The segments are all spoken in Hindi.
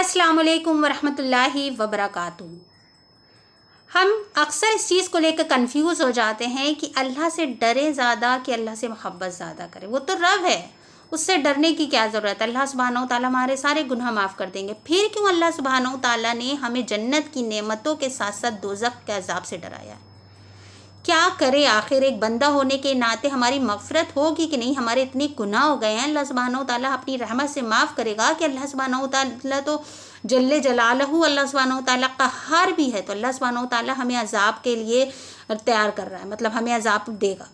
अस्सलाम वालेकुम वरहमतुल्लाहि वबरकातुहू। हम अक्सर इस चीज़ को लेकर कंफ्यूज हो जाते हैं कि अल्लाह से डरे ज़्यादा कि अल्लाह से मोहब्बत ज़्यादा करें। वो तो रब है, उससे डरने की क्या ज़रूरत है। अल्लाह सुब्हानहू तआला हमारे सारे गुनाह माफ़ कर देंगे। फिर क्यों अल्लाह सुब्हानहू तआला ने हमें जन्नत की नेमतों के साथ साथ दोज़ख के अज़ाब से डराया है? क्या करे आखिर, एक बंदा होने के नाते हमारी मग़फ़िरत होगी कि नहीं? हमारे इतने गुनाह हो गए हैं, अल्लाह सुब्हानहू तआला अपनी रहमत से माफ़ करेगा कि अल्लाह सुब्हानहू तआला तो जल्ले जलालहू अल्लाह सुब्हानहू तआला क़हार भी है। तो अल्लाह सुब्हानहू तआला हमें अज़ाब के लिए तैयार कर रहा है, मतलब हमें अज़ाब देगा।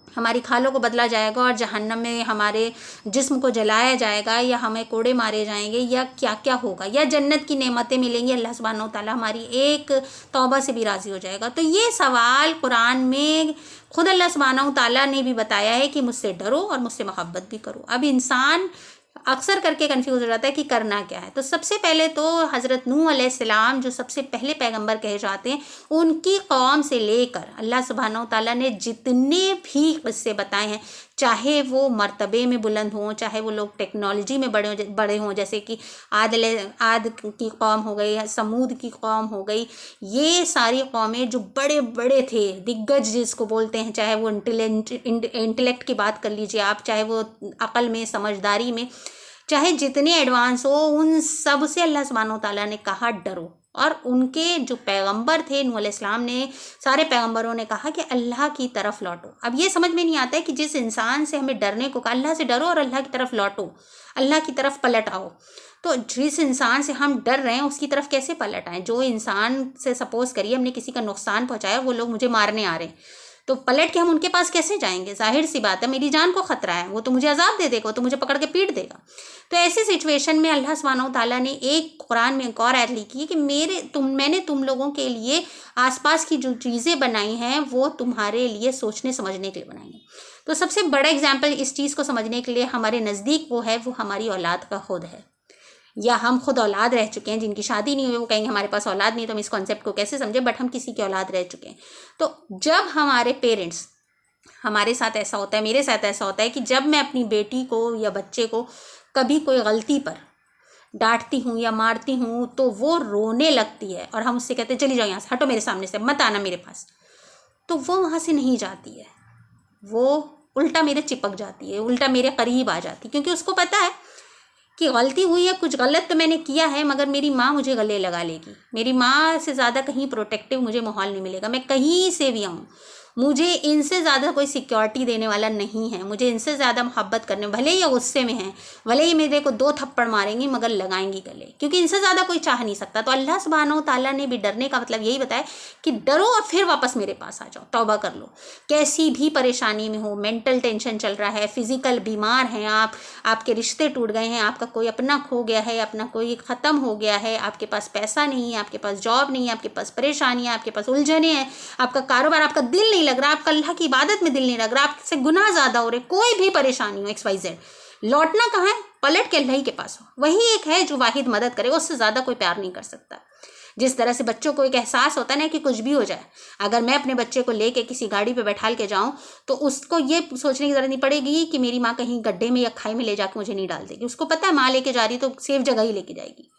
हमारी खालों को बदला जाएगा और जहन्नम में हमारे जिस्म को जलाया जाएगा, या हमें कोड़े मारे जाएंगे, या क्या क्या होगा, या जन्नत की नेमतें मिलेंगी। अल्लाह सुब्हानहू तआला हमारी एक तौबा से भी राज़ी हो जाएगा। तो ये सवाल कुरान में खुद अल्लाह सुब्हानहू तआला ने भी बताया है कि मुझसे डरो और मुझसे मोहब्बत भी करो। अब इंसान अक्सर करके कंफ्यूज हो जाता है कि करना क्या है। तो सबसे पहले तो हज़रत नूह अलैहिस्सलाम जो सबसे पहले पैगंबर कहे जाते हैं, उनकी कौम से लेकर अल्लाह सुब्हानहू तआला ने जितने भी किस्से बताए हैं, चाहे वो मर्तबे में बुलंद हों, चाहे वो लोग टेक्नोलॉजी में बड़े हों, जैसे कि आद की कौम हो गई, समूद की कौम हो गई, ये सारी कौमें जो बड़े बड़े थे, दिग्गज जिसको बोलते हैं, चाहे वो इंटेलेक्ट की बात कर लीजिए आप, चाहे वो अक़ल में, समझदारी में, चाहे जितने एडवांस हो, उन सब से अल्लाह सुब्हानहू तआला ने कहा डरो। और उनके जो पैगंबर थे नूह अलैहिस्सलाम ने, सारे पैगंबरों ने कहा कि अल्लाह की तरफ लौटो। अब ये समझ में नहीं आता है कि जिस इंसान से हमें डरने को कहा, अल्लाह से डरो और अल्लाह की तरफ लौटो, अल्लाह की तरफ पलट आओ, तो जिस इंसान से हम डर रहे हैं उसकी तरफ कैसे पलट आएँ? जो इंसान से सपोज़ करिए हमने किसी का नुकसान पहुँचाया, वो लोग मुझे मारने आ रहे हैं, तो पलट के हम उनके पास कैसे जाएंगे? जाहिर सी बात है, मेरी जान को ख़तरा है, वो तो मुझे अज़ाब दे देगा, वो तो मुझे पकड़ के पीट देगा। तो ऐसी सिचुएशन में अल्लाह सुब्हानहू तआला ने एक कुरान में एक और आयत लिखी है कि मैंने तुम लोगों के लिए आसपास की जो चीज़ें बनाई हैं वो तुम्हारे लिए सोचने समझने के लिए बनाई हैं। तो सबसे बड़ा एग्जाम्पल इस चीज़ को समझने के लिए हमारे नज़दीक वो है, वो हमारी औलाद का खुद है, या हम खुद औलाद रह चुके हैं। जिनकी शादी नहीं हुई वो कहेंगे हमारे पास औलाद नहीं, तो हम इस कॉन्सेप्ट को कैसे समझें, बट हम किसी की औलाद रह चुके हैं। तो जब हमारे पेरेंट्स, हमारे साथ ऐसा होता है, मेरे साथ ऐसा होता है कि जब मैं अपनी बेटी को या बच्चे को कभी कोई गलती पर डांटती हूँ या मारती हूँ, तो वो रोने लगती है और हम उससे कहते हैं चली जाओ यहाँ से, हटो मेरे सामने से, मत आना मेरे पास, तो वो वहाँ से नहीं जाती है, वो उल्टा मेरे चिपक जाती है, उल्टा मेरे करीब आ जाती है, क्योंकि उसको पता है कि गलती हुई है, कुछ गलत तो मैंने किया है, मगर मेरी माँ मुझे गले लगा लेगी। मेरी माँ से ज़्यादा कहीं प्रोटेक्टिव मुझे माहौल नहीं मिलेगा। मैं कहीं से भी आऊँ, मुझे इनसे ज़्यादा कोई सिक्योरिटी देने वाला नहीं है। मुझे इनसे ज़्यादा मोहब्बत करने, भले ही गुस्से में हैं, भले ही मेरे को 2 थप्पड़ मारेंगी, मगर लगाएंगी गले, क्योंकि इनसे ज़्यादा कोई चाह नहीं सकता। तो अल्लाह सुब्हानहू तआला ने भी डरने का मतलब यही बताया कि डरो और फिर वापस मेरे पास आ जाओ, तौबा कर लो। कैसी भी परेशानी में हो, मेंटल टेंशन चल रहा है, फिज़िकल बीमार हैं आप, आपके रिश्ते टूट गए हैं, आपका कोई अपना खो गया है, अपना कोई ख़त्म हो गया है, आपके पास पैसा नहीं है, आपके पास जॉब नहीं है, आपके पास परेशानी है, आपके पास उलझने हैं, आपका कारोबार, आपका दिल नहीं लग रहा, आपका अल्लाह की इबादत में दिल नहीं लग रहा, आपसे गुनाह ज़्यादा हो रहे, कोई भी परेशानी हो, XYZ, लौटना कहाँ है? पलट के अल्लाह ही के पास हो। वही एक है जो वाहिद मदद करे, उससे ज़्यादा कोई प्यार नहीं कर सकता। जिस तरह से बच्चों को एक एहसास होता है ना कि कुछ भी हो जाए, अगर मैं अपने बच्चे को लेके किसी गाड़ी पे बैठाल के जाऊं, तो उसको ये सोचने की ज़रूरत नहीं पड़ेगी कि मेरी माँ कहीं गड्ढे में या खाई में ले जाकर मुझे नहीं डाल देगी। उसको पता है माँ लेके जा रही तो सेफ जगह ही लेके जाएगी।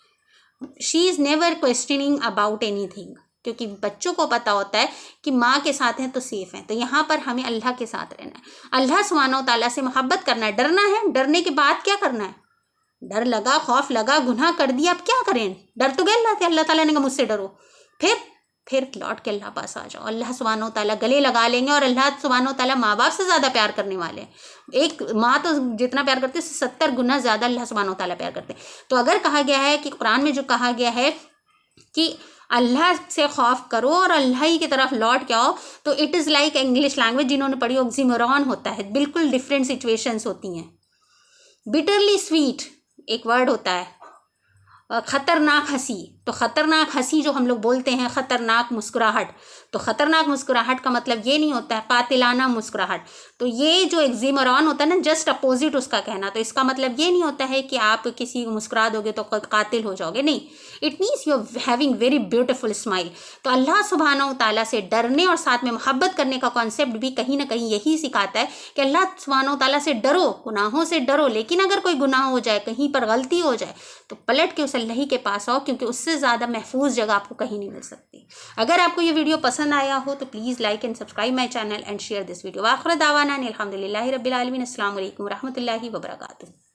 She is never questioning about anything, क्योंकि बच्चों को पता होता है कि माँ के साथ हैं तो सेफ हैं। तो यहाँ पर हमें अल्लाह के साथ रहना है, अल्लाह सुब्हानहू तआला से मोहब्बत करना है, डरना है। डरने के बाद क्या करना है? डर लगा, खौफ लगा, गुनाह कर दिया, अब क्या करें? डर तो गया अल्लाह ताला ने कहा मुझसे डरो, फिर लौट के अल्लाह पास आ जाओ। अल्लाह सुब्हानहू तआला गले लगा लेंगे, और अल्लाह सुब्हानहू तआला माँ बाप से ज़्यादा प्यार करने वाले हैं। एक माँ तो जितना प्यार करती है उससे 70 गुना ज़्यादा अल्लाह सुब्हानहू तआला प्यार करते हैं। तो अगर कहा गया है कि कुरान में जो कहा गया है कि अल्लाह से खौफ करो और अल्लाह ही की तरफ लौट के आओ, तो it is like English language जिन्होंने पढ़ी, ऑक्सीमोरॉन होता है, बिल्कुल डिफरेंट सिचुएशंस होती हैं। बिटरली स्वीट एक वर्ड होता है, खतरनाक हंसी, तो ख़तरनाक हंसी जो हम लोग बोलते हैं, ख़तरनाक मुस्कुराहट, तो ख़तरनाक मुस्कुराहट का मतलब ये नहीं होता है कातिलाना मुस्कुराहट। तो ये जो एक्जीमोरॉन होता है ना, जस्ट अपोजिट उसका कहना, तो इसका मतलब ये नहीं होता है कि आप किसी को मुस्कुरा दोगे तो कातिल हो जाओगे, नहीं। It means you are having very beautiful smile. तो अल्लाह सुब्हानहू तआला से डरने और साथ में मोहब्बत करने का कॉन्सेप्ट भी कहीं ना कहीं यही सिखाता है कि अल्लाह सुब्हानहू तआला से डरो, गुनाहों से डरो, लेकिन अगर कोई गुनाह हो जाए, कहीं पर गलती हो जाए, तो पलट के उस अल्लाह ही के पास आओ, क्योंकि उससे ज़्यादा महफूज जगह आपको कहीं नहीं मिल सकती। अगर आपको ये वीडियो पसंद आया हो तो please like and subscribe my channel and share this video. आखिर दावाना अल्हम्दुलिल्लाहि रब्बिल आलमीन। अस्सलाम वालेकुम रहमतुल्लाहि व बरकातुहू।